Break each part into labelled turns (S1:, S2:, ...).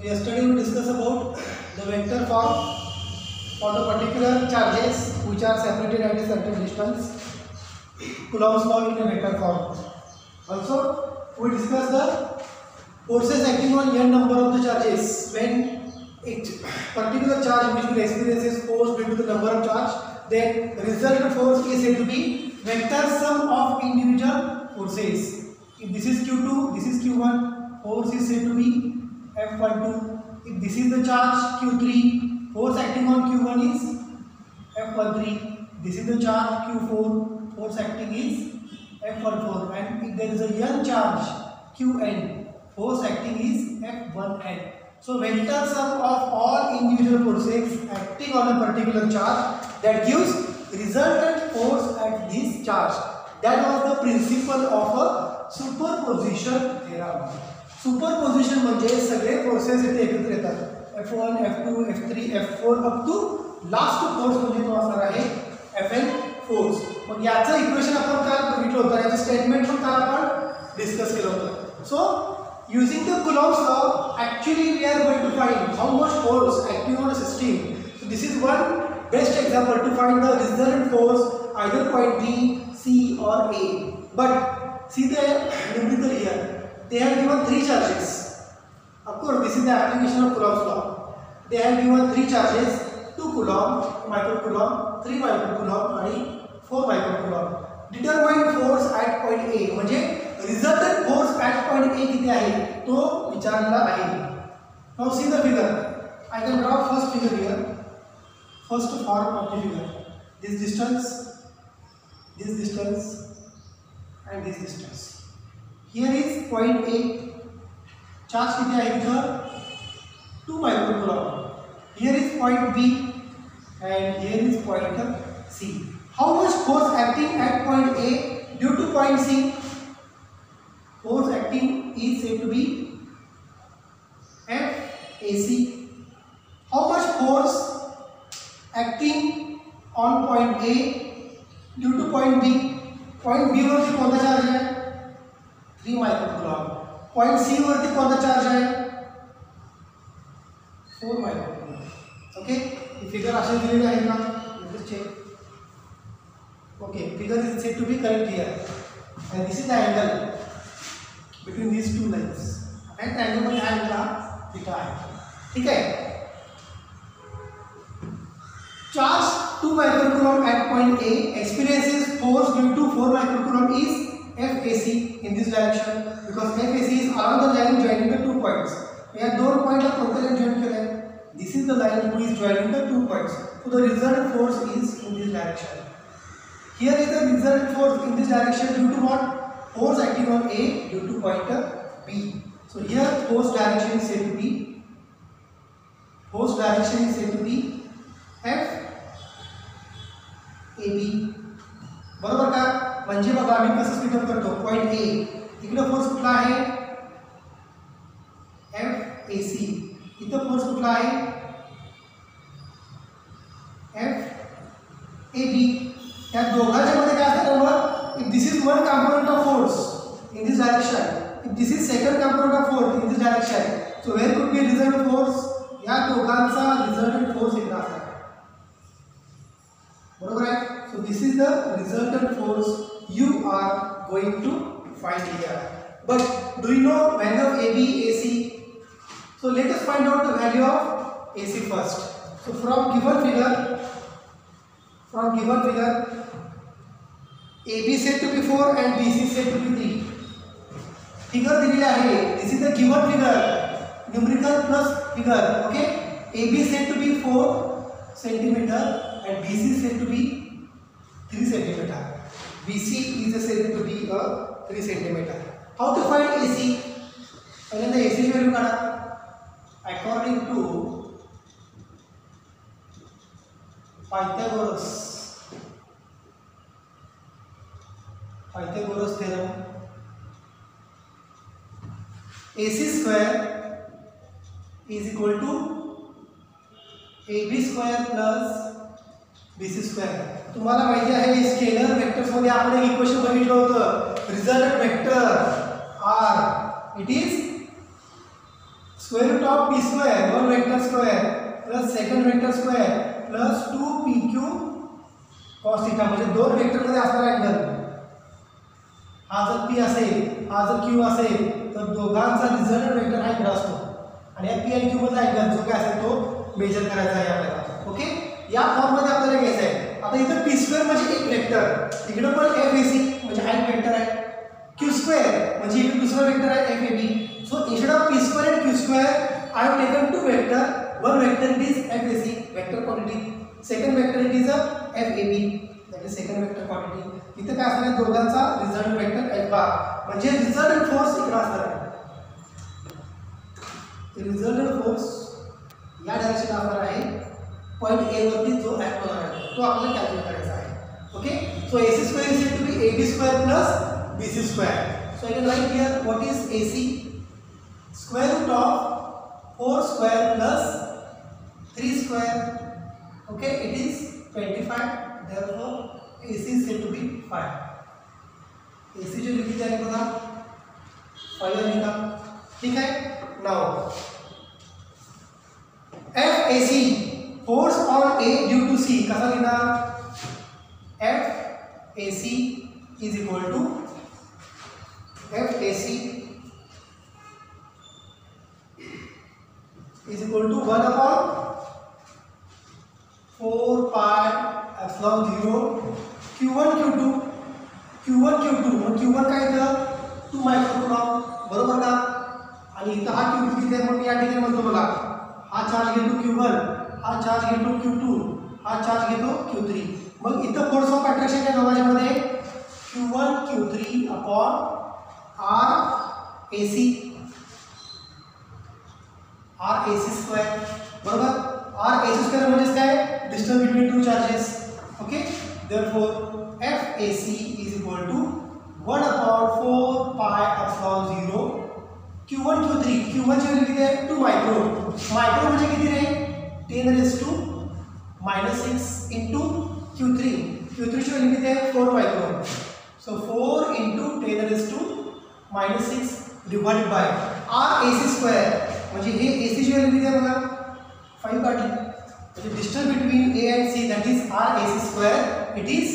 S1: So yesterday we discussed about the vector form for the particular charges which are separated at a certain distance. Coulomb's law in a vector form. Also, we discussed the forces acting on n number of the charges. When a particular charge which will experiences force due to the number of charge, then resultant force is said to be vector sum of individual forces. If this is Q2, this is Q1, force is said to be F12. If this is the charge Q3, force acting on Q1 is F13. This is the charge Q4, force acting is F14. And if there is a n charge Qn, force acting is F1n. So vector sum of all individual forces acting on a particular charge that gives resultant force at this charge. That was the principle of a superposition theorem. Superposition म्हणजे सगळे forces इथे एकत्र येतात F1, F2, F3, F4 up to last force म्हणजे तो असणार आहे Fn force. मग याचं इक्वेशन आपण काल बघितलं होतं, याचं स्टेटमेंट पण काल आपण डिस्कस केलं होतं. सो using the Coulomb's law, actually we are going to find how much force acting on a system. So this is one best example to find the resultant force either point B, C or A. But see the numerical here. They have given three charges. Of course, this is the application of Coulomb's law. They have given three charges: 2 coulomb, microcoulomb, 3 microcoulomb, and 4 microcoulomb. Determine force at point A. म्हणजे resultant force at point A किती आहे तो विचारला आहे. Now see the figure. I can draw first figure here. First form of the figure. This distance, and this distance. Here is point A. Charge किती आहे इथं 2 microcoulomb. Here is point B and here is point C. How much force acting at point A due to point C? Force acting is said to be FAC. How much force acting on point A due to point B? Point B वरती कोणता charge आहे 3 microcoulomb. Point C वरती कोणता charge आहे 4 microcoulomb. Okay, ही figure अशी दिलेली आहे का? Let's check. Okay, figure is said to be correct here, and this is the angle between these two lines. Right angle मध्ये angle हा theta आहे. ठीक आहे. Charge 2 microcoulomb at point A experiences force due to 4 microcoulomb is FAC in this direction, because FAC is along the line joining the 2 points. We have 2 points of total line join किया है. This is the line who is joining the 2 points. So the resultant force is in this direction. Here is the resultant force in this direction due to what? Force acting on A due to pointer B. So here force direction is said to be F AB. बरोबर का? म्हणजे बघा आम्ही कसं speed up करतो. Point A इकडे force कुठला आहे FAC. इथं फोर्स कुठला आहे FAB. या दोघांच्या मध्ये काय असणार मग? If this is one component of force in this direction, if this is second component of force in this direction, so where could be resultant force? या दोघांचा रिजल्टंट फोर्स इकडे असणार. बरोबर आहे. So this is the resultant force you are going to find here. But do you know value of AB, AC? So let us find out the value of AC first. So from given figure, AB said to be 4 and BC said to be 3. Figure दिलेली आहे. This is the given figure, numerical plus figure. Okay. AB said to be 4 centimeter and BC said to be 3 centimeter. BC is said to be 3 centimeter. How to find AC? And the AC value काढा. According to Pythagoras theorem, AC square is equal to AB square plus BC square. तुम्हाला माहिती आहे scalar vectors मध्ये आपण एक equation बघितलं होतं, resultant vector R, it is square root of P square one vector square plus second vector square plus 2pq cos theta म्हणजे दोन वेक्टर मध्ये असणारा अँगल हा जर p असेल हा जर q असेल तर दोघांचा रिझल्टंट वेक्टर हा इकडे असतो आणि या p आणि q मधला अँगल जो काय असेल तो मेजर करायचा आहे आपल्याला. ओके, या फॉर्म मध्ये आपल्याला घ्यायचा आहे. आता इथं p स्क्वेअर म्हणजे एक वेक्टर, इकडे पण FAC म्हणजे हा एक वेक्टर आहे, q स्क्वेअर म्हणजे इकडे दुसरा वेक्टर आहे FAB. So instead of p square and q square, I have taken two vector. One vector it is FAC, vector quantity. Second vector it is a FAB, that is second vector quantity. इथे काय असणार आहे दोघांचा resultant vector F बार म्हणजे resultant force इकडे असणार आहे. Resultant force या डायरेक्शन असणार आहे पॉइंट A वरती जो ऍक्ट होणार आहे तो आपल्याला कॅल्क्युलेट करायचा आहे. Okay, so AC square is equal to be AB square plus BC square. So I can write here what is AC. Square root of 4 square plus 3 square. Okay, it is 25. Therefore, AC is said to be 5. AC जो लिखी जाएगी बता 5 लिखा, ठीक है. Now, FAC force on A due to C कसा लिखा? FAC is equal to FAC is equal to 1 upon 4 pi epsilon 0 q1 q2 q1 q2 mug q1 काय इथं 2 मायक्रोकुलॉम बरोबर का आणि इथं हा q2 किती आहे मग मी या ठिकाणी म्हणतो बघा हा चार्ज घेतो q1 हा चार्ज घेतो q2 हा चार्ज घेतो q3 मग इथं फोर्स ऑफ अट्रॅक्शन या दोघांमध्ये q1 q3 upon RAC square बरोबर. RAC स्क्वेअर म्हणजे काय distance between two charges. Okay, therefore FAC is equal to 1 upon 4 pi epsilon 0 q1 q3 q1 ची व्हॅल्यू किती आहे 2 मायक्रो. मायक्रो म्हणजे किती रे 10 raise to -6 into q3 q3 ची व्हॅल्यू किती आहे 4 micro. So 4 into 10 raise to -6 divided by RAC square म्हणजे हे AC ची व्हॅल्यू किती आहे बघा 5 काढली म्हणजे distance between A and C that is RAC square it is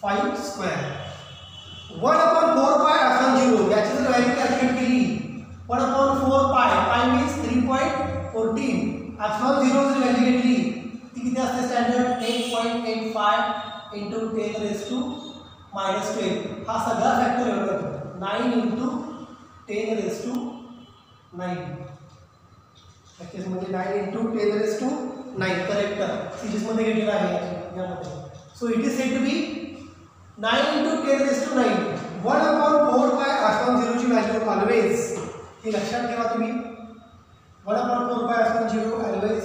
S1: 5 square. 1 upon 4 pi epsilon 0 याची जर व्हॅल्यू कॅल्क्युलेट केली 1 upon 4 pi pi means 3.14 epsilon 0 जर व्हॅल्यू घेतली ती किती असते स्टँडर्ड 8.85 into 10 raised to -12 हा सगळा फॅक्टर एवढा येतो 9 into 10 raised to 9 या केसमध्ये 9 into 10 raised to 9 करेक्ट सिरीजमध्ये घेतलेला आहे यामध्ये. So it is said to be 9 into 10 raised to 9 1 upon 4 pi epsilon 0 ची व्हॅल्यू ऑलवेज ही लक्षात ठेवा तुम्ही 1 upon 4 pi epsilon 0 always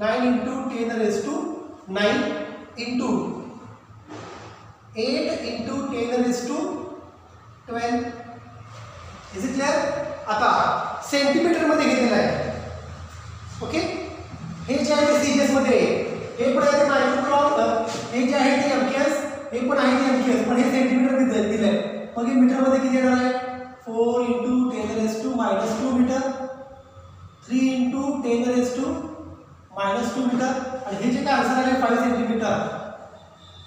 S1: 9 into 10 raised to 9 into 8 into 10 raised to 12. Is it clear. आता centimetre मध्ये घेतलेला आहे. ओके, हे जे आहे ते सीजीएस मध्ये हे पण आहे ते मायक्रोकुलॉम हे जे आहे ते एमकेएस हे पण आहे ते एमकेएस पण हे सेंटीमीटर मध्ये दिलंय. मग हे मीटर मध्ये किती येणार आहे 4 into 10 raised to -2 metre 3 into 10 raised to -2 metre आणि हे जे काय आन्सर आहे 5 centimetre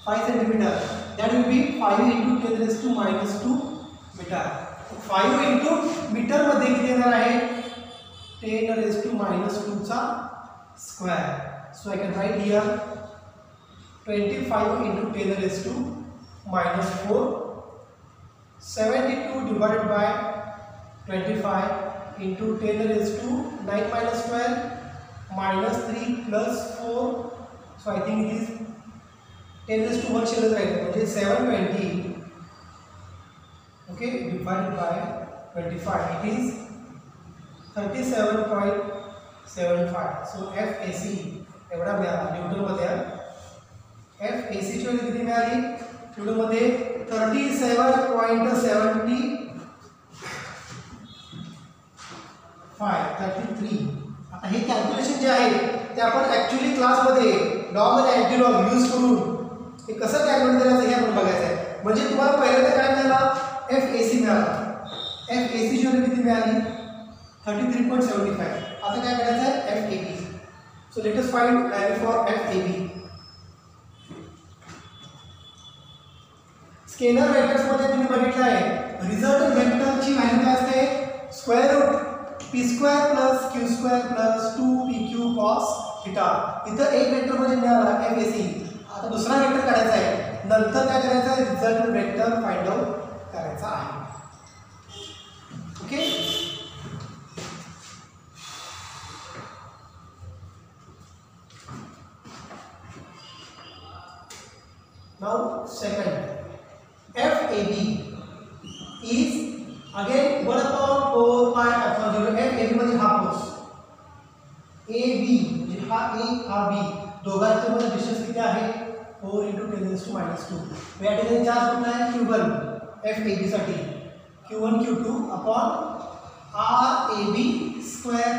S1: 5 centimetre that will be 5 into 10 raised to -2 metre. 5 into metre मध्ये किती येणार आहे 10 raised to -2 चा square. So I can write here 25 into 10 raised to -4 72 divided by 25 into 10 raised to 9 minus 12 -3 plus 4. So I think it is 10 raised to 1 शिल्लक राहील म्हणजे 720 okay divided by 25 it is 37.75. So FAC एवढा मिळाला Newton मध्ये. FAC ची value किती मिळाली Newton मध्ये 37.73. आता हे कॅल्क्युलेशन जे आहे ते आपण ऍक्च्युअली क्लासमध्ये लॉग आणि अँटी लॉग यूज करून हे कसं कॅल्क्युलेट करायचं हे आपण बघायचं आहे. म्हणजे तुम्हाला पहिल्यांदा काय मिळाला FAC मिळाला. FAC ची व्हॅल्यू किती मिळाली 33.75. आता काय करायचं आहे FAB. So let us find value for FAB. Scalar vectors मध्ये तुम्ही बघितलं आहे रिझल्टंट वेक्टरची व्हॅल्यू काय असते square root p² + q² + 2pq cos theta. इथं एक वेक्टर म्हणजे मिळाला FAC. आता दुसरा वेक्टर काढायचा आहे नंतर काय करायचं आहे रिझल्टंट वेक्टर फाइंड आउट करायचा आहे. Okay now second FAB is again 1/4 pi epsilon 0. FAB म्हणजे हा फोर्स AB म्हणजे हा A हा B दोघांच्या मध्ये डिस्टन्स किती आहे 4 × 10⁻². या ठिकाणी चार्ज कुठला आहे Q1 FAB साठी Q1 Q2 upon RAB square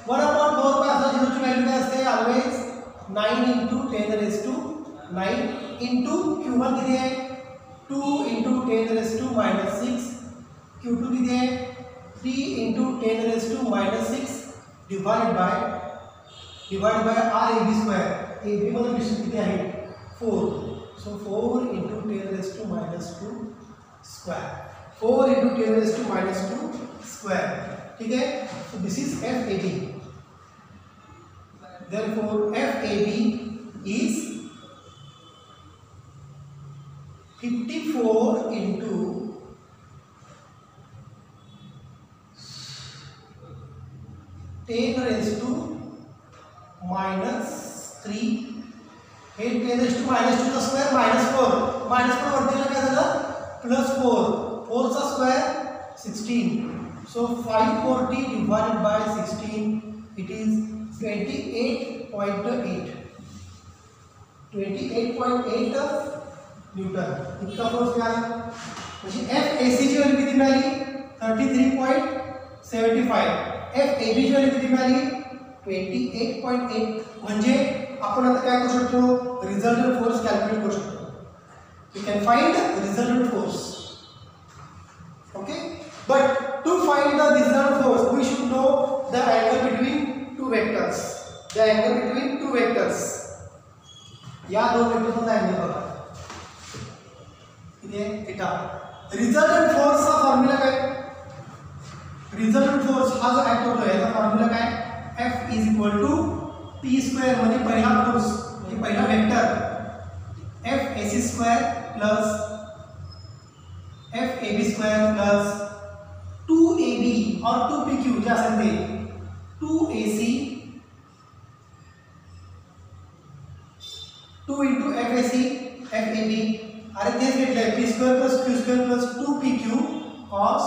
S1: 1/4 pi epsilon 0 ची व्हॅल्यू काय असते ऑलवेज 9 × 10⁹ into Q1 किती आहे 2 × 10⁻⁶. Q2 किती आहे 3 × 10⁻⁶ divided by RAB square. AB मध्ये डिस्टन्स किती आहे 4. So 4 × 10⁻² square. 4 × 10⁻² square. ठीक है. So this is FAB. Therefore FAB is 54 × 10⁻³ हे 10⁻² चा स्क्वेअर -4 वरती काय झालं +4 4 चा square 16. So 540 divided by 16 it is 28.8 Newton. इतका फोर्स मिळाला. म्हणजे FAC ची व्हॅल्यू किती मिळाली 33.75. FAB ची व्हॅल्यू किती मिळाली 28.8. म्हणजे आपण आता काय करू शकतो रिझल्टंट फोर्स कॅल्क्युलेट करू शकतो. We can find resultant force. Okay but to find the resultant force we should know the angle between two vectors. The angle between two vectors या दोन वेक्टर मधला अँगल बघा किती आहे थीटा. रिझल्टंट फोर्सचा formula काय रिझल्टंट फोर्स हा जो ऍक्ट होतोय याचा फॉर्म्युला काय F = p² म्हणजे पहिला फोर्स म्हणजे पहिला वेक्टर FAC² + FAB² + 2AB और 2PQ जे असेल ते 2AC 2 × FAC FAB अरे तेच घेतलंय p² + q² + 2pq cos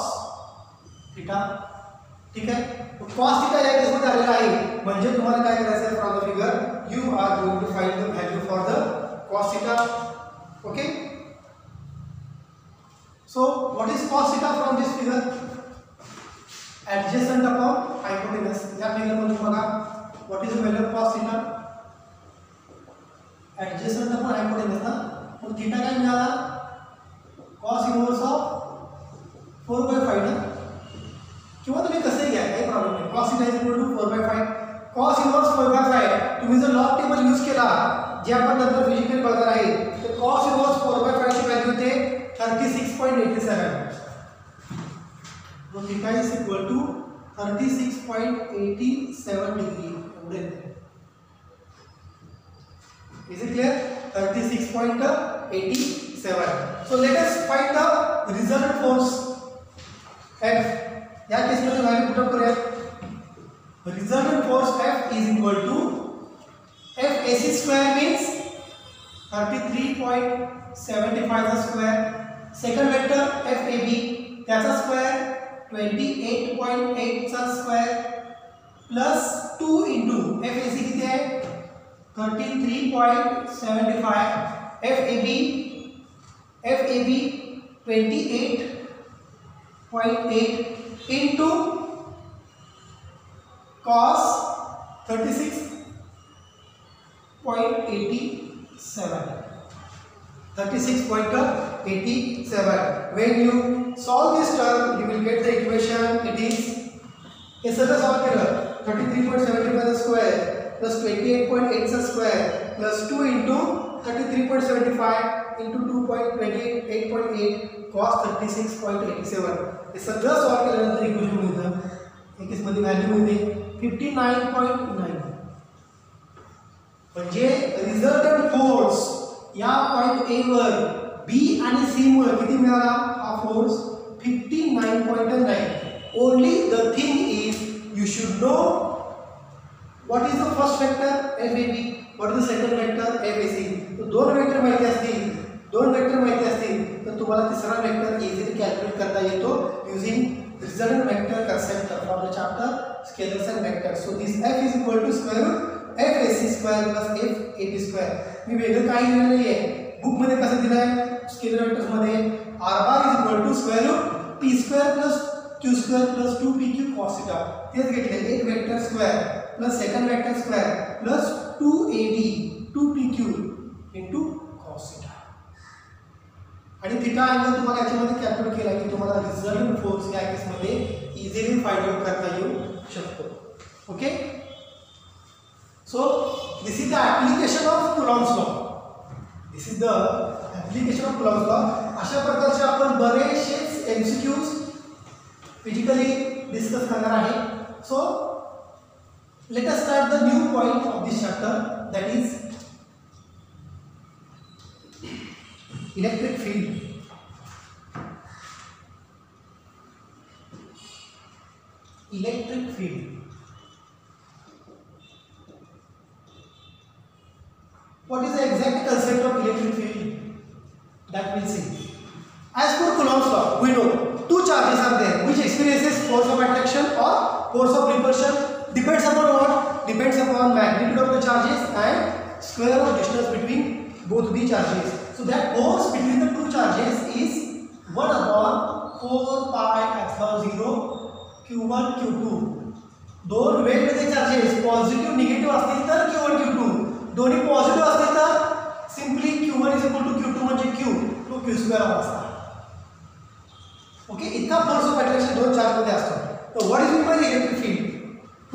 S1: theta. ठीक आहे. तो cos थीटा या केसमध्ये आलेला आहे म्हणजे तुम्हाला काय करायचं आहे from the figure you are going to find the value for the cos theta. Okay so what is cos theta from this figure adjacent upon hypotenuse. या फिगर मध्ये बघा what is the value of cos theta adjacent upon hypotenuse ना. मग theta काय मिळाला cos inverse of 4/5 ना किंवा तुम्ही कसं घ्या काही प्रॉब्लेम नाही. cos थीटा = 4/5 cos इनवर्स 4/5 तुम्ही जर लॉग टेबल यूज केला जे आपण नंतर फिजिकली बघणार आहे तर cos इनवर्स 4/5 ची व्हॅल्यू होते 36.87. मग थीटा = 36.87 डिग्री एवढे. Is it clear? 36.87. So let us find the resultant force F. या केसमध्ये व्हॅल्यू पुट अप करूया. Resultant force F = FAC² means 33.75 चा स्क्वेअर. सेकंड वेक्टर FAB त्याचा स्क्वेअर 28.8 चा स्क्वेअर प्लस 2 × FAC किती आहे 33.75 FAB 28.8 into cos 36.87. 36.87. When you solve this term, you will get the equation. It is हे सगळं solve केलं 33.75 square plus 28.8 square plus 2 into 33.75 into 2.28.8 cos 36.87 हे सगळं solve केल्यानंतर equation मिळतं एकच मध्ये व्हॅल्यू मिळते 59.9 म्हणजे रिझल्टंट फोर्स या पॉइंट ए वर बी आणि सी मुळे किती मिळाला हा force 59.9 only the thing is you should know what is the first vector FAB what is the second vector FAC तो दोन वेक्टर माहिती असतील तर तुम्हाला तिसरा वेक्टर इझिली कॅल्क्युलेट करता येतो using resultant vector concept from the chapter scalars and vectors so this F is equal to square root FAC square plus FAB square मी वेगळं काही लिहिलं नाही आहे बुक मध्ये कसं दिलं आहे स्केलर वेक्टर्स मध्ये R bar is equal to square root P square plus Q square plus 2PQ cos theta तेच घेतले एक vector square plus second vector square plus 2AD 2PQ into cos theta आणि theta angle तुम्हाला याच्यामध्ये calculate केला की तुम्हाला resultant force या केसमध्ये इझिली फाइंड आउट करता येऊ शकतो okay so this is the application of Coulomb's law अशा प्रकारचे आपण बरेचसे MCQs फिजिकली डिस्कस करणार आहे so let us start the new point of this chapter that is electric field what is the exact concept of electric field that we'll see as per Coulomb's law we know two charges are there which experiences force of attraction or force of repulsion depends upon magnitude of the charges and square of distance between both the charges so that force between the two charges is 1 upon 4 pi epsilon 0 q1 q2 दोन वेगवेगळे charges positive negative असतील तर q1 q2 दोन्ही positive असतील तर simply q1 = q2 म्हणजे q तो q square असतो ओके इतका फोर्स ऑफ अट्रॅक्शन दोन चार्ज मध्ये असतो तर what is mean by electric field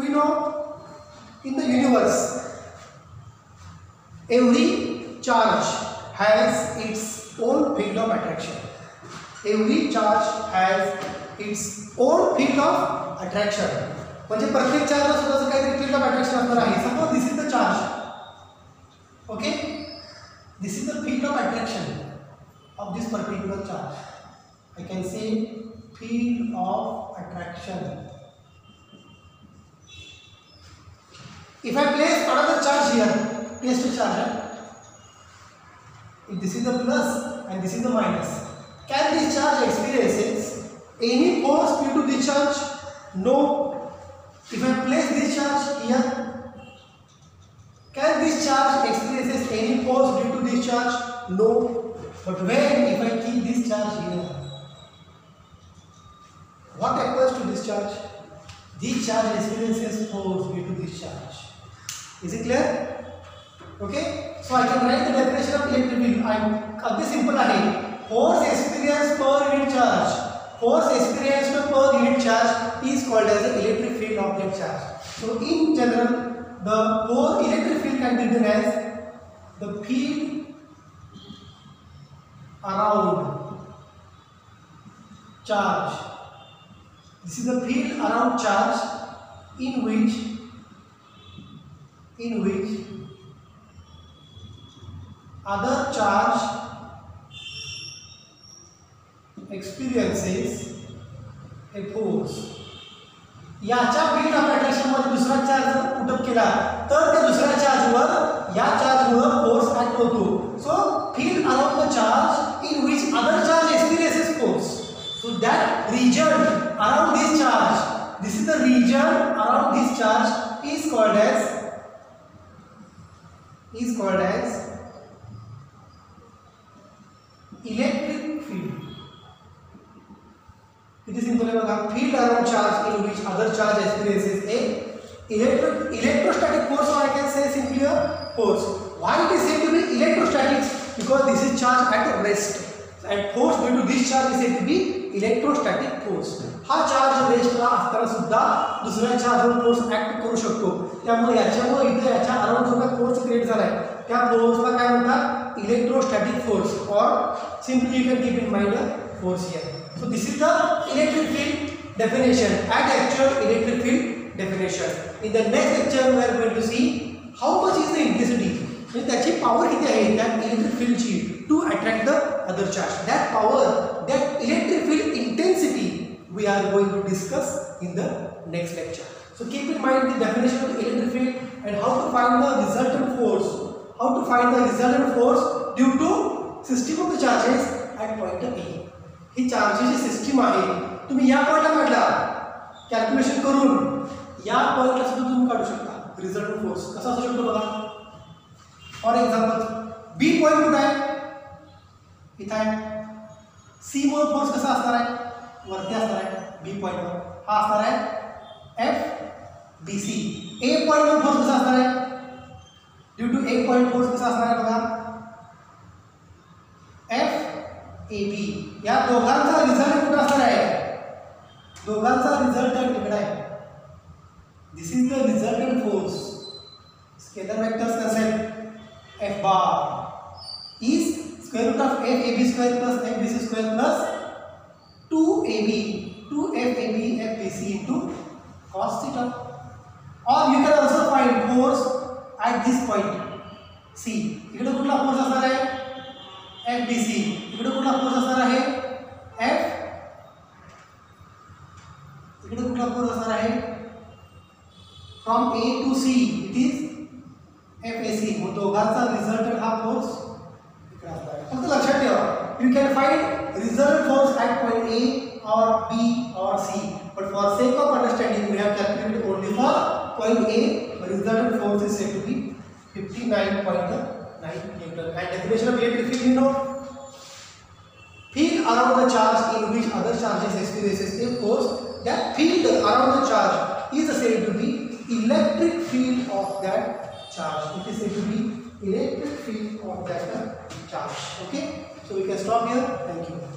S1: we know in the universe every charge has its own field of attraction म्हणजे प्रत्येक चार्जला सुद्धा काहीतरी फील्ड ऑफ अट्रॅक्शन असणार आहे suppose this is the charge okay this is the field of attraction of this particular charge I can say field of attraction if I place another charge here place the charge if this is the plus and this is the minus can this charge experiences any force due to this charge no if I place this charge here can this charge experiences any force due to this charge? No. But when if I keep this charge here, what happens to this charge? This charge experiences force due to this charge. Is it clear? Okay. So I can write the definition of electric field. Very simple आहे. Force experienced per unit charge. Force experienced per unit charge is called as the electric field of that charge. So in general, the electric field can be written as the field around charge. This is the field around charge in which other charge experiences a force. याच्या field of attraction मध्ये दुसरा charge put up केला तर त्या दुसऱ्या चार्जवर या चार्जमुळे force act होतो so field around the charge in which other charge experiences force so that region around this charge this is the region around this charge is called as electric field It is simple field around charge in which other charge experiences a electrostatic force or I can say simply a force. Why it is said to be electrostatic? Because this is charge at rest and force due to this charge is said to be electrostatic force. हा charge रेस्टला असताना सुद्धा दुसऱ्या चार्जवर force act करू शकतो. त्यामुळे याच्यामुळे इथे याच्या अराउंड जो काही फोर्स क्रिएट झालाय त्या फोर्सला काय म्हणतात, इलेक्ट्रोस्टॅटिक फोर्स, और simply you can keep in mind force here. So this is the electric field definition and actual electric field definition. In the next lecture we are going to see how much is the intensity, म्हणजे त्याची power किती आहे त्या electric फील्डची to attract the other charge. That power, that electric field intensity we are going to discuss in the next lecture. So keep in mind the definition of the electric field and how to find the resultant force, how to find the resultant force due to system of the charges at point A. ही चार्जेसची system आहे, तुम्ही या पॉइंटला काढला calculation करून या पॉइंटला सुद्धा तुम्ही काढू शकता रिझल्टंट फोर्स. कसा असू शकतो बघा. फॉर एक्झाम्पल बी पॉइंट कुठे आहे, इथं आहे. सी वर फोर्स कसा असणार आहे, वरती असणार आहे बी पॉइंटवर. हा असणार आहे एफ बी सी. ए पॉइंटवर फोर्स कसा असणार आहे, due to A point force कसा असणार आहे बघा, एफ ए बी. या दोघांचा रिझल्ट कुठे असणार आहे, दोघांचा रिझल्टंट इकडे आहे. This is the resultant force. Scalar vectors concept F bar is square root of F A B square plus F B C square plus 2ab 2fab fbc into cos theta. Or you can also find force at this point C. इकडे कुठला force असणार आहे FBC. इकडे कुठला force असणार आहे F. इकडे कुठला फोर्स असणार आहे from A to C it is FAC. मग दोघांचा रिझल्टंट हा फोर्स इकडे असणार आहे. फक्त लक्षात ठेवा, you can find result force at point A or B or C, but for sake of understanding we have calculated only for point A. Resultant force is said to be 59.9 Newton. And definition of electric field, you know, field around the charge in which other charges experiences a force. That field around the charge is said to be electric field of that charge. It is said to be electric field of that charge. Okay, so we can stop here. Thank you.